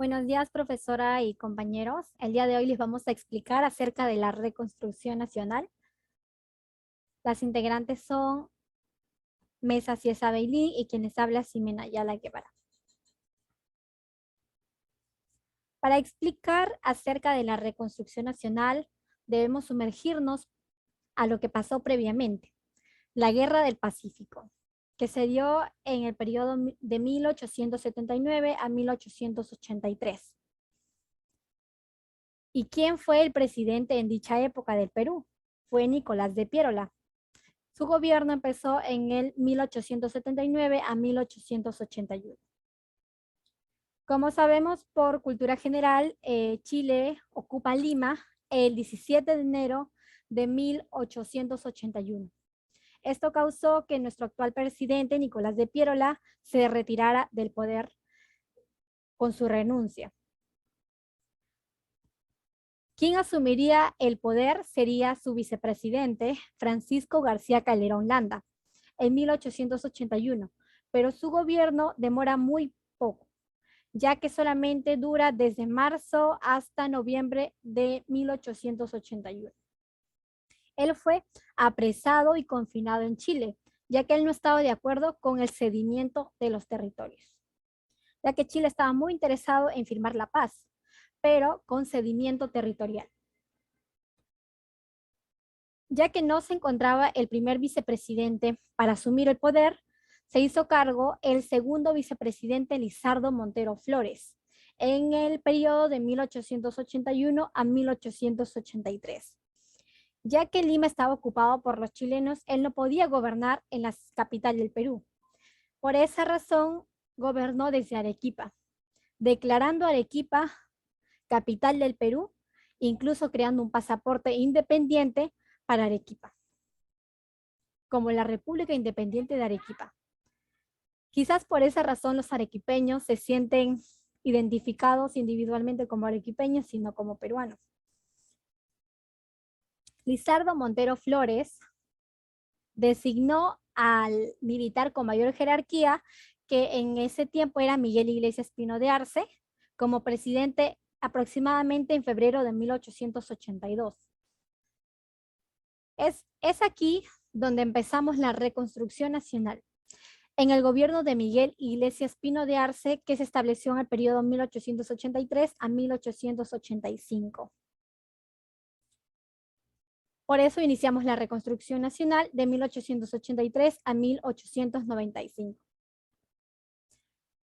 Buenos días, profesora y compañeros. El día de hoy les vamos a explicar acerca de la reconstrucción nacional. Las integrantes son Mesa Ciesa Beilín y quienes habla Ximena Ayala Guevara. Para explicar acerca de la reconstrucción nacional, debemos sumergirnos a lo que pasó previamente, la Guerra del Pacífico, que se dio en el periodo de 1879 a 1883. ¿Y quién fue el presidente en dicha época del Perú? Fue Nicolás de Piérola. Su gobierno empezó en el 1879 a 1881. Como sabemos por cultura general, Chile ocupa Lima el 17 de enero de 1881. Esto causó que nuestro actual presidente, Nicolás de Piérola, se retirara del poder con su renuncia. Quien asumiría el poder sería su vicepresidente, Francisco García Calderón Landa, en 1881, pero su gobierno demora muy poco, ya que solamente dura desde marzo hasta noviembre de 1881. Él fue apresado y confinado en Chile, ya que él no estaba de acuerdo con el cedimiento de los territorios, ya que Chile estaba muy interesado en firmar la paz, pero con cedimiento territorial. Ya que no se encontraba el primer vicepresidente para asumir el poder, se hizo cargo el segundo vicepresidente Lizardo Montero Flores en el periodo de 1881 a 1883. Ya que Lima estaba ocupado por los chilenos, él no podía gobernar en la capital del Perú. Por esa razón, gobernó desde Arequipa, declarando Arequipa capital del Perú, incluso creando un pasaporte independiente para Arequipa, como la República Independiente de Arequipa. Quizás por esa razón los arequipeños se sienten identificados individualmente como arequipeños, sino como peruanos. Lizardo Montero Flores designó al militar con mayor jerarquía, que en ese tiempo era Miguel Iglesias Pino de Arce, como presidente aproximadamente en febrero de 1882. Es aquí donde empezamos la reconstrucción nacional. En el gobierno de Miguel Iglesias Pino de Arce, que se estableció en el periodo 1883 a 1885. Por eso iniciamos la reconstrucción nacional de 1883 a 1895.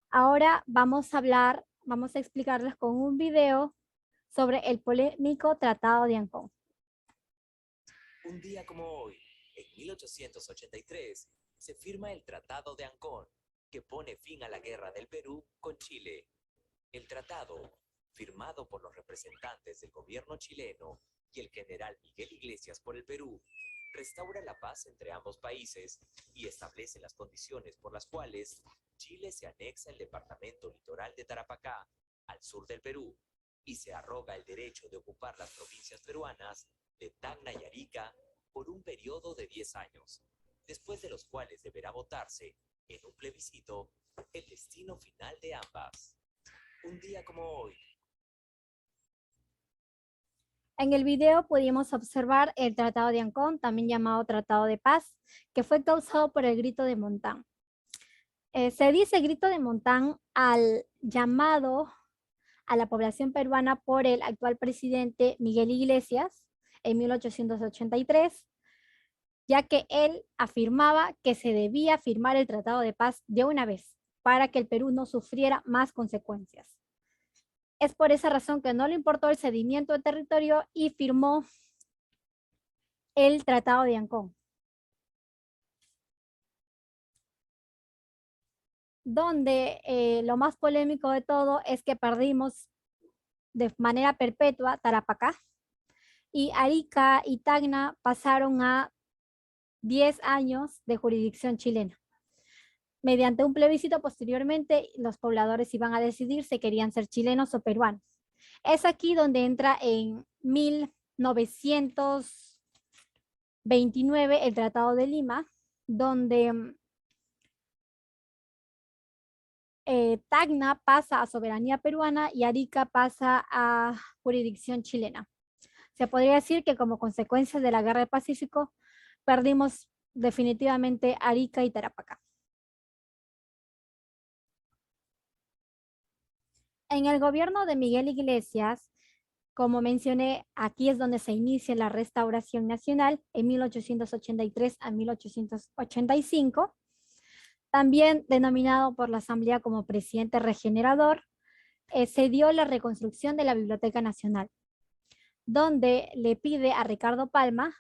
Ahora vamos a explicarles con un video sobre el polémico Tratado de Ancón. Un día como hoy, en 1883, se firma el Tratado de Ancón, que pone fin a la guerra del Perú con Chile. El tratado, firmado por los representantes del gobierno chileno y el general Miguel Iglesias por el Perú, restaura la paz entre ambos países y establece las condiciones por las cuales Chile se anexa el departamento litoral de Tarapacá, al sur del Perú, y se arroga el derecho de ocupar las provincias peruanas de Tacna y Arica por un periodo de 10 años, después de los cuales deberá votarse en un plebiscito el destino final de ambas. Un día como hoy. En el video pudimos observar el Tratado de Ancón, también llamado Tratado de Paz, que fue causado por el Grito de Montán. Se dice Grito de Montán al llamado a la población peruana por el actual presidente Miguel Iglesias en 1883, ya que él afirmaba que se debía firmar el Tratado de Paz de una vez para que el Perú no sufriera más consecuencias. Es por esa razón que no le importó el cedimiento de territorio y firmó el Tratado de Ancón, donde lo más polémico de todo es que perdimos de manera perpetua Tarapacá, y Arica y Tacna pasaron a 10 años de jurisdicción chilena. Mediante un plebiscito posteriormente, los pobladores iban a decidir si querían ser chilenos o peruanos. Es aquí donde entra en 1929 el Tratado de Lima, donde Tacna pasa a soberanía peruana y Arica pasa a jurisdicción chilena. Se podría decir que como consecuencia de la Guerra del Pacífico, perdimos definitivamente Arica y Tarapacá. En el gobierno de Miguel Iglesias, como mencioné, aquí es donde se inicia la restauración nacional en 1883 a 1885, también denominado por la Asamblea como presidente regenerador. Se dio la reconstrucción de la Biblioteca Nacional, donde le pide a Ricardo Palma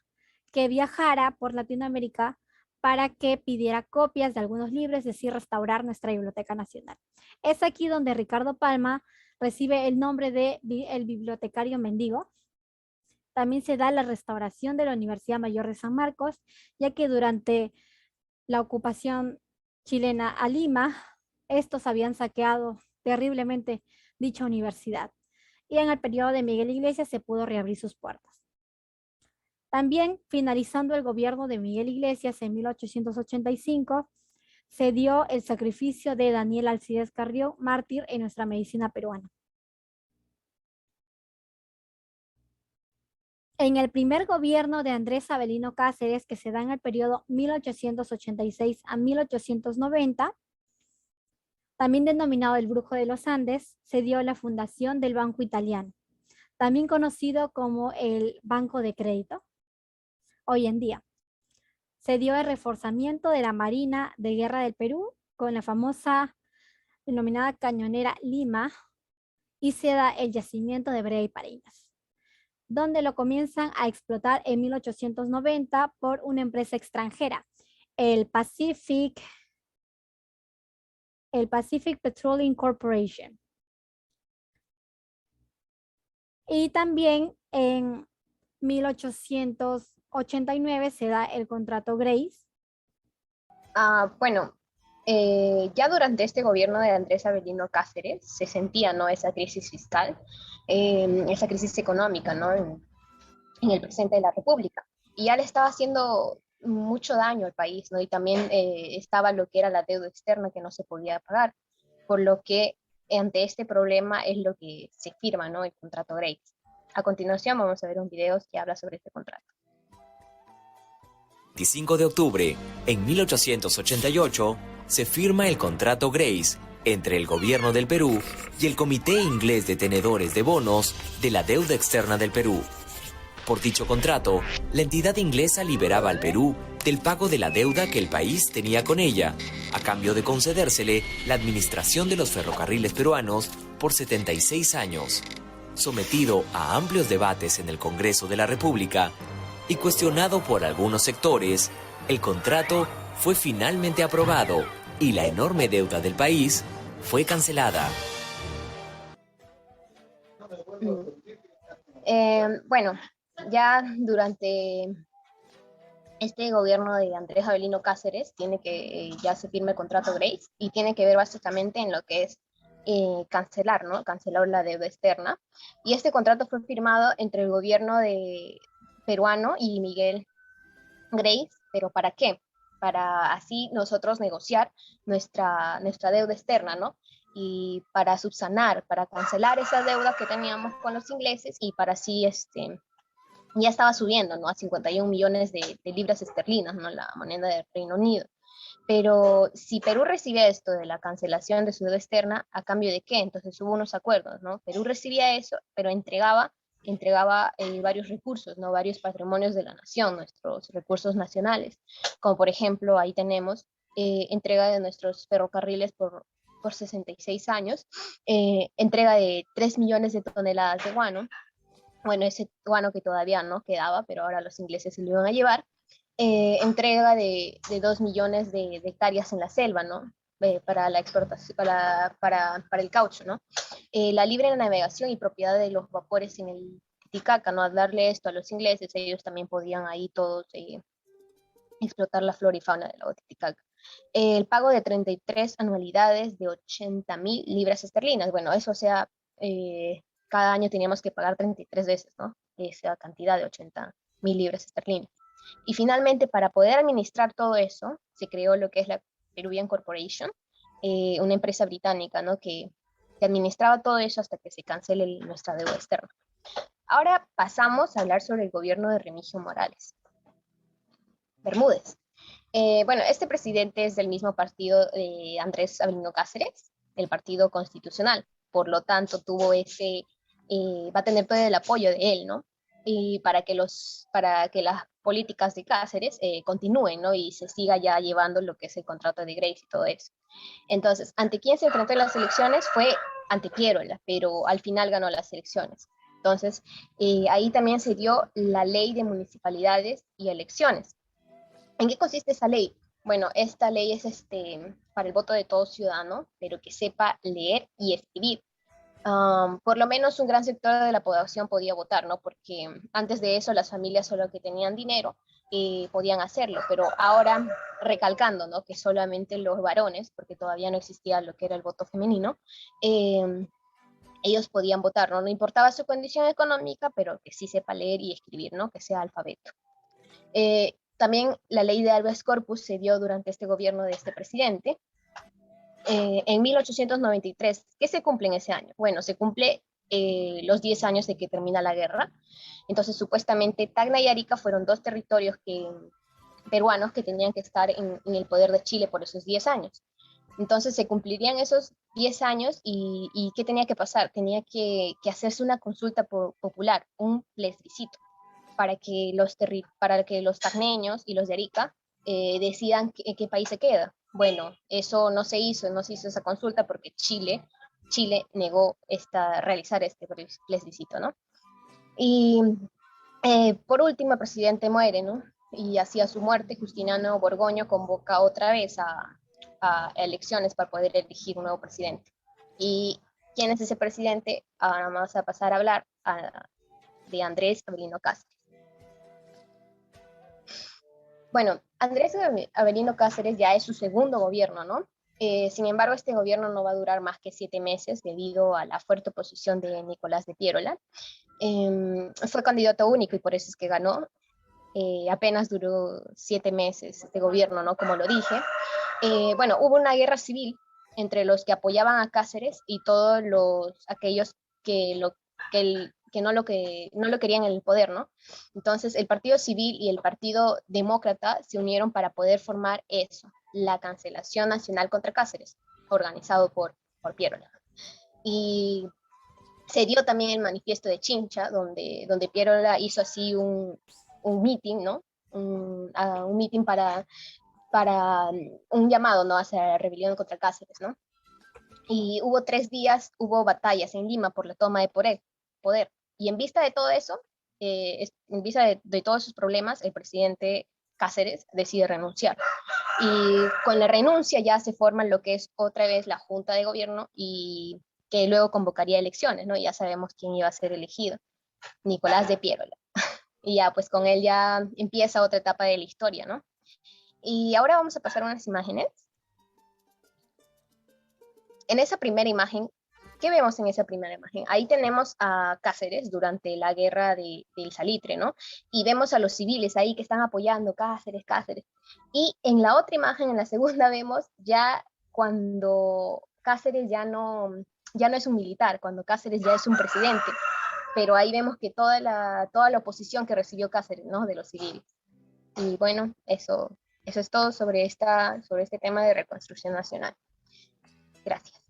que viajara por Latinoamérica para que pidiera copias de algunos libros, es decir, restaurar nuestra Biblioteca Nacional. Es aquí donde Ricardo Palma recibe el nombre de el bibliotecario mendigo. También se da la restauración de la Universidad Mayor de San Marcos, ya que durante la ocupación chilena a Lima, estos habían saqueado terriblemente dicha universidad. Y en el periodo de Miguel Iglesias se pudo reabrir sus puertas. También, finalizando el gobierno de Miguel Iglesias en 1885, se dio el sacrificio de Daniel Alcides Carrió, mártir en nuestra medicina peruana. En el primer gobierno de Andrés Avelino Cáceres, que se da en el periodo 1886 a 1890, también denominado el Brujo de los Andes, se dio la fundación del Banco Italiano, también conocido como el Banco de Crédito. Hoy en día se dio el reforzamiento de la Marina de Guerra del Perú con la famosa denominada Cañonera Lima, y se da el yacimiento de Brea y Paredes, donde lo comienzan a explotar en 1890 por una empresa extranjera, el Pacific Petroleum Corporation. Y también en 1889 se da el contrato Grace. Bueno, ya durante este gobierno de Andrés Avelino Cáceres se sentía, ¿no?, esa crisis fiscal, esa crisis económica, ¿no?, en el presente de la República. Y ya le estaba haciendo mucho daño al país, ¿no? Y también estaba lo que era la deuda externa que no se podía pagar, por lo que ante este problema es lo que se firma, ¿no?, el contrato Grace. A continuación vamos a ver un video que habla sobre este contrato. 25 de octubre, en 1888, se firma el contrato Grace entre el gobierno del Perú y el Comité Inglés de Tenedores de Bonos de la Deuda Externa del Perú. Por dicho contrato, la entidad inglesa liberaba al Perú del pago de la deuda que el país tenía con ella, a cambio de concedérsele la administración de los ferrocarriles peruanos por 76 años. Sometido a amplios debates en el Congreso de la República y cuestionado por algunos sectores, el contrato fue finalmente aprobado y la enorme deuda del país fue cancelada. Bueno, ya durante este gobierno de Andrés Avelino Cáceres ya se firma el contrato Grace y tiene que ver básicamente en lo que es cancelar, ¿no? Cancelar la deuda externa. Y este contrato fue firmado entre el gobierno peruano y Miguel Grace, pero ¿para qué? Para así nosotros negociar nuestra deuda externa, ¿no? Y para subsanar, para cancelar esa deuda que teníamos con los ingleses y para así, ya estaba subiendo, ¿no?, a 51 millones de libras esterlinas, ¿no?, la moneda del Reino Unido. Pero si Perú recibía esto de la cancelación de su deuda externa, ¿a cambio de qué? Entonces hubo unos acuerdos, ¿no? Perú recibía eso, pero entregaba varios recursos, ¿no?, varios patrimonios de la nación, nuestros recursos nacionales, como por ejemplo ahí tenemos entrega de nuestros ferrocarriles por 66 años, entrega de 3 millones de toneladas de guano, bueno, ese guano que todavía no quedaba, pero ahora los ingleses se lo iban a llevar, entrega de 2 millones de hectáreas en la selva, ¿no? Para la exportación, para el caucho, ¿no? La libre navegación y propiedad de los vapores en el Titicaca, ¿no? Al darle esto a los ingleses, ellos también podían ahí todos explotar la flora y fauna del lago Titicaca. El pago de 33 anualidades de 80.000 libras esterlinas, bueno, eso, o sea, cada año teníamos que pagar 33 veces, ¿no?, esa cantidad de 80.000 libras esterlinas. Y finalmente, para poder administrar todo eso, se creó lo que es la Peruvian Corporation, una empresa británica, ¿no? Que administraba todo eso hasta que se cancele nuestra deuda externa. Ahora pasamos a hablar sobre el gobierno de Remigio Morales Bermúdez. Bueno, este presidente es del mismo partido de Andrés Avelino Cáceres, el Partido Constitucional. Por lo tanto, va a tener todo el apoyo de él, ¿no? Y para que las políticas de Cáceres continúen, ¿no? Y se siga ya llevando lo que es el contrato de Grace y todo eso. Entonces, ¿ante quién se enfrentó en las elecciones? Fue ante Piérola, pero al final ganó las elecciones. Entonces, ahí también se dio la ley de municipalidades y elecciones. ¿En qué consiste esa ley? Bueno, esta ley es para el voto de todo ciudadano, pero que sepa leer y escribir. Por lo menos un gran sector de la población podía votar, ¿no? Porque antes de eso las familias solo que tenían dinero podían hacerlo, pero ahora recalcando, ¿no? Que solamente los varones, porque todavía no existía lo que era el voto femenino, ellos podían votar, ¿no? No importaba su condición económica, pero que sí sepa leer y escribir, ¿no? Que sea alfabeto. También la ley de habeas corpus se dio durante este gobierno de este presidente. En 1893, ¿qué se cumple en ese año? Bueno, se cumple los 10 años de que termina la guerra. Entonces, supuestamente, Tacna y Arica fueron dos territorios peruanos que tenían que estar en el poder de Chile por esos 10 años. Entonces, se cumplirían esos 10 años y ¿qué tenía que pasar? Tenía que hacerse una consulta popular, un plebiscito, para que los tacneños y los de Arica decidan en qué país se queda. Bueno, eso no se hizo esa consulta porque Chile negó realizar este plebiscito, ¿no? Y por último, el presidente muere, ¿no? Y hacia su muerte, Justiniano Borgoño convoca otra vez a elecciones para poder elegir un nuevo presidente. ¿Y quién es ese presidente? Ahora vamos a pasar a hablar de Andrés Avelino Cáceres. Bueno, Andrés Avelino Cáceres ya es su segundo gobierno, ¿no? Sin embargo, este gobierno no va a durar más que 7 meses debido a la fuerte oposición de Nicolás de Piérola. Fue candidato único y por eso es que ganó. Apenas duró 7 meses este gobierno, ¿no? Como lo dije. Bueno, hubo una guerra civil entre los que apoyaban a Cáceres y todos aquellos que no lo querían en el poder, ¿no? Entonces, el Partido Civil y el Partido Demócrata se unieron para poder formar eso, la Cancelación Nacional contra Cáceres, organizado por Piérola. Y se dio también el manifiesto de Chincha, donde Piérola hizo así un meeting, ¿no? Un meeting para un llamado, ¿no? Hacia la rebelión contra Cáceres, ¿no? Y hubo 3 días, hubo batallas en Lima por la toma de poder. Y en vista de todo eso, en vista de todos esos problemas, el presidente Cáceres decide renunciar. Y con la renuncia ya se forma lo que es otra vez la Junta de Gobierno y que luego convocaría elecciones, ¿no? Ya sabemos quién iba a ser elegido, Nicolás de Piérola. Y ya, pues con él ya empieza otra etapa de la historia, ¿no? Y ahora vamos a pasar unas imágenes. En esa primera imagen, ¿qué vemos en esa primera imagen? Ahí tenemos a Cáceres durante la guerra del Salitre, ¿no? Y vemos a los civiles ahí que están apoyando Cáceres. Y en la otra imagen, en la segunda, vemos ya cuando Cáceres ya no es un militar, cuando Cáceres ya es un presidente. Pero ahí vemos que toda la oposición que recibió Cáceres, ¿no? De los civiles. Y bueno, eso es todo sobre este tema de reconstrucción nacional. Gracias.